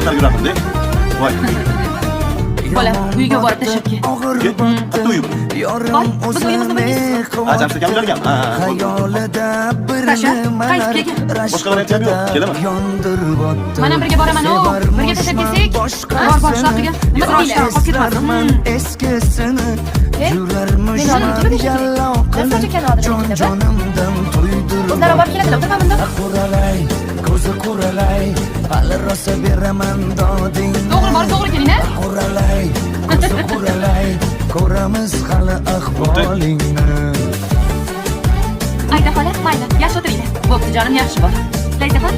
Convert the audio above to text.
ko'tarib yurardim-da. Voy. Bola, uyga borib tashlab kel. Hatto uyim. Voy, biz uyimizni bilmaysiz. Jamshid aka ulargan. Tasha, qaytib kelgin. Boshqalar aytib yo'q. Kelaman. Mana birga boraman-ku. Birga tashlab kelsak. Bor, shunaqiga. Nima deydi? Qolib ketmasin. Eskisini yurarmish O'zlari borib keladilar, o'tirma bunda. Quralay, ko'zi quralay, hali rosa beraman dodingni. To'g'ri borib to'g'ri keling-a. Quralay, ko'zi quralay, ko'ramiz hali ahvolingni. Ayda xola, mayli, yaxshi o'tiringlar. Bo'pti, jonim, yaxshi bor. Laydaxon,